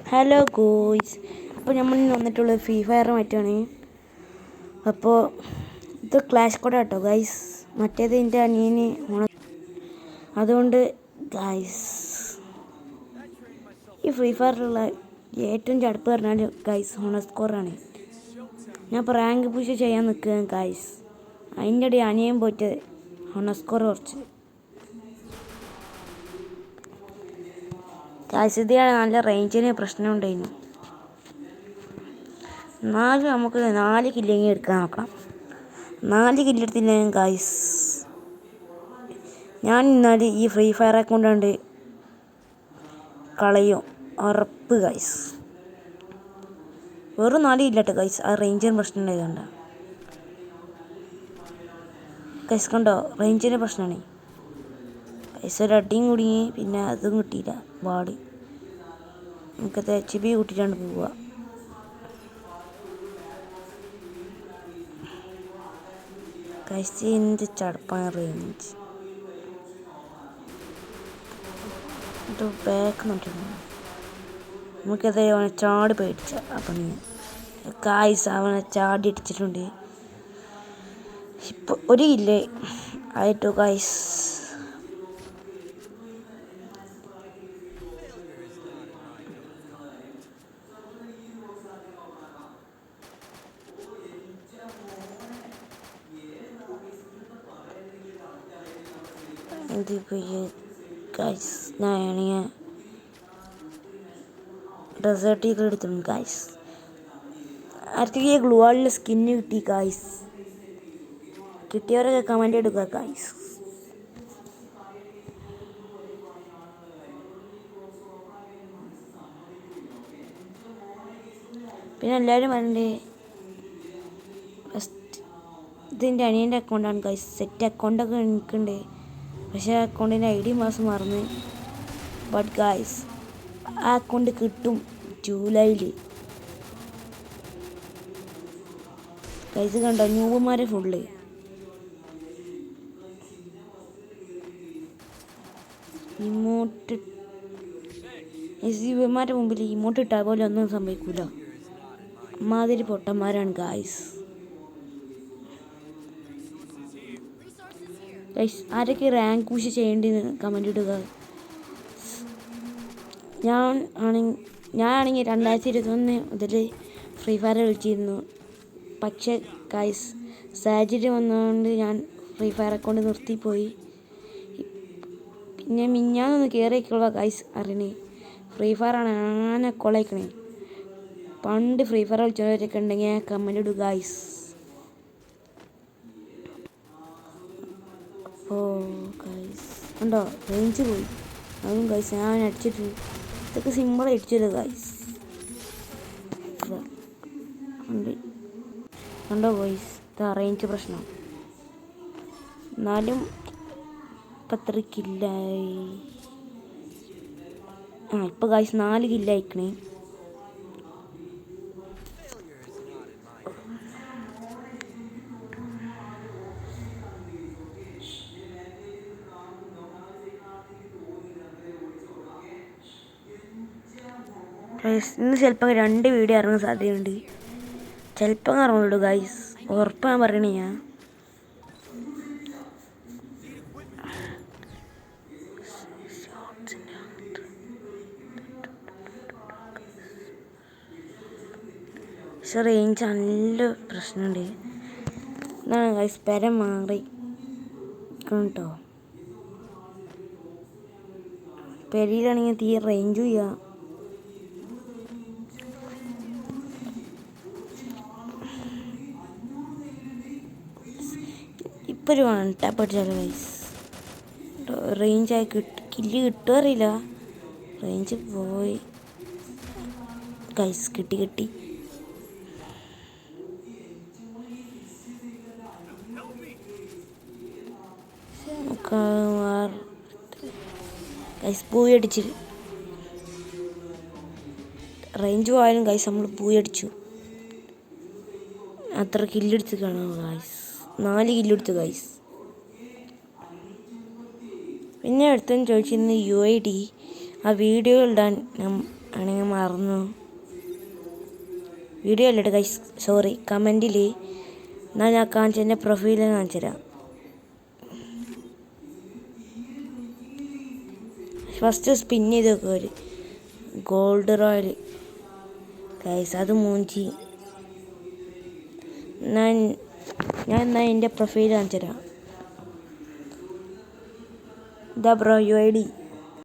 Hello ഗോയ്സ്, അപ്പോൾ നമ്മൾ ഇന്ന് വന്നിട്ടുള്ളത് ഫ്രീ ഫയർ മാറ്റാണ്. അപ്പോൾ ഇത് ക്ലാഷ് കോഡ് കേട്ടോ ഗൈസ്, മറ്റേത് എൻ്റെ അനിയന് അതുകൊണ്ട് ഗൈസ് ഈ ഫ്രീ ഫയറിലുള്ള ഏറ്റവും ചടുപ്പ് പറഞ്ഞാൽ ഗൈസ് ഹോണസ്കോറാണ്. ഞാൻ ഇപ്പോൾ റാങ്ക് പുഷ് ചെയ്യാൻ നിൽക്കുക ഗൈസ്, അതിൻ്റെ ഇടയിൽ അനിയൻ പോയിട്ട് ഹോണസ്കോർ കുറച്ച് ഗൈസ്. ഇതിലാണ് നല്ല റേഞ്ചിന് പ്രശ്നം ഉണ്ടായിരുന്നു. നമുക്ക് 4 കില്ലെങ്കിലും എടുക്കാൻ നോക്കാം. 4 കില്ലെടുത്തില്ലെങ്കിൽ ഗൈസ് ഞാൻ എന്നാൽ ഈ ഫ്രീ ഫയർ അക്കൗണ്ട് കളയും, ഉറപ്പ് ഗൈസ്. വെറും 4 കില്ലട്ടെ ഗൈസ്, ആ റേഞ്ചിന് പ്രശ്നം ഉണ്ടായതുകൊണ്ട് ഗൈസ്. കണ്ടോ, റേഞ്ചിന് പ്രശ്നമാണ് ഗൈസ്. ഒരു അടിയും കുടുങ്ങി, പിന്നെ അതും കിട്ടിയില്ല. വാട് നമുക്കത് HP കൂട്ടിയിട്ടാണ് പോവുക. ഗൈസ് എന്ത് ചടപ്പാണ് റേഞ്ച്. ബാക്ക് നോക്കിയിരുന്നു, നമുക്കത് അവനെ ചാടി പേടിച്ച. അപ്പം ഗൈസ് അവനെ ചാടി അടിച്ചിട്ടുണ്ട്. ഇപ്പോൾ 1 കില്ല് ആയിട്ടോ ഗൈസ്. ഗൈസ് ഞാനാണെങ്കിൽ ഡെസേർട്ട് ചെയ്ത് എടുത്തിട്ടുണ്ട് ഗൈസ്. അടുത്തേക്ക് ഗ്ലൂ വാളിൻ്റെ സ്കിന്ന് കിട്ടി ഗൈസ്. കിട്ടിയവരൊക്കെ കമൻ്റ് എടുക്കുക ഗൈസ്. പിന്നെ എല്ലാവരും പറഞ്ഞിട്ട് ഫസ്റ്റ് ഇതിൻ്റെ അനിയൻ്റെ അക്കൗണ്ടാണ് ഗൈസ്. സെറ്റ് അക്കൗണ്ടൊക്കെ എനിക്കുണ്ട്, പക്ഷേ ആ അക്കൗണ്ടിൻ്റെ ID മാസം മറന്ന്. ബട്ട് ഗൈസ് ആ അക്കൗണ്ട് കിട്ടും ജൂലൈയിൽ ഗൈസ്. കണ്ടോ ന്യൂബന്മാരെ ഫുള്ള് ഇമോട്ട്. ഇവന്മാരുടെ മുമ്പിൽ ഇമോട്ട് ഇട്ടാൽ പോലെ ഒന്നും സംഭവിക്കൂല. അമ്മാതിരി പൊട്ടന്മാരാണ് ഗൈസ്. ഗൈസ് ആരൊക്കെ റാങ്ക് പുഷ് ചെയ്യേണ്ടതെന്ന് കമൻ്റ് ഇടുക. ഞാനാണെങ്കിൽ 2021 മുതൽ ഫ്രീ ഫയർ കളിച്ചിരുന്നു. പക്ഷേ ഗൈസ് സാഹചര്യം വന്നതുകൊണ്ട് ഞാൻ ഫ്രീ ഫയർ അക്കൗണ്ട് നിർത്തിപ്പോയി. പിന്നെ മിഞ്ഞാന്നൊന്ന് കയറിയൊക്കെയുള്ള ഗൈസ് അറിയണേ ഫ്രീ ഫയറാണ് ആന കൊളയിക്കണേ. പണ്ട് ഫ്രീ ഫയർ കളിച്ചവരൊക്കെ ഉണ്ടെങ്കിൽ കമൻ്റ് ഇടുക ഗൈസ്. അപ്പോൾ ഗൈസ് ഉണ്ടോ റേഞ്ച് പോയി, അതും ഗൈസ് ഞാൻ അടിച്ചിട്ട്. ഇതൊക്കെ സിമ്പിളായി അടിച്ചത് ഗൈസ്. കണ്ടോ ഗൈസ്, ഇതാ റേഞ്ച് പ്രശ്നം. എന്നാലും ഇപ്പം 3 കില്ലായി. ഇപ്പോൾ ഗൈസ് 4 കില്ലായിക്കണേ. ഇന്ന് ചിലപ്പോൾ 2 വീഡിയോ ഇറങ്ങാൻ സാധ്യതയുണ്ട്. ചിലപ്പോൾ ഇറങ്ങുള്ളൂ ഗൈസ്, ഉറപ്പ് ഞാൻ പറയണേ. ഞാൻ പക്ഷെ റേഞ്ച് നല്ല പ്രശ്നമുണ്ട്. എന്നാണ് ഗൈസ് പെര മാറി കേട്ടോ. പെരയിലാണെങ്കിൽ തീരെ റേഞ്ചും ഇല്ല. ഇപ്പോൾ ഒരു 1 ടാപ്പ് അടിച്ചാലോ ഗൈസ്, റേഞ്ചായി കില്ല് കിട്ടുക അറിയില്ല. റേഞ്ച് പോയി ഗൈസ്. കിട്ടി ഗൈസ്. പൂയി അടിച്ച് റേഞ്ച് പോയാലും ഗൈസ് നമ്മൾ പൂയി അടിച്ചു. അത്ര കില്ലെടുത്ത് കാണാം ഗൈസ്. 4 കില്ലെടുത്തു ഗൈസ്. പിന്നെ അടുത്തെന്ന് ചോദിച്ചിരുന്ന UID ആ വീഡിയോ ഇടാൻ ആണെങ്കിൽ മറന്നു. വീഡിയോ അല്ലേട്ടോ ഗൈസ്, സോറി. കമൻറ്റിൽ എന്നാൽ ഞാൻ കാണിച്ച എൻ്റെ പ്രൊഫൈൽ കാണിച്ചു തരാം. ഫസ്റ്റ് സ്പിൻ ചെയ്ത് വെക്കുക ഒരു ഗോൾഡ് റോയൽ ഗൈസ്, അത് മൂഞ്ചി. ഞാൻ എന്നാൽ എൻ്റെ പ്രൊഫൈൽ കാണിച്ചു തരാം. ഇതാ ബ്രോ UID.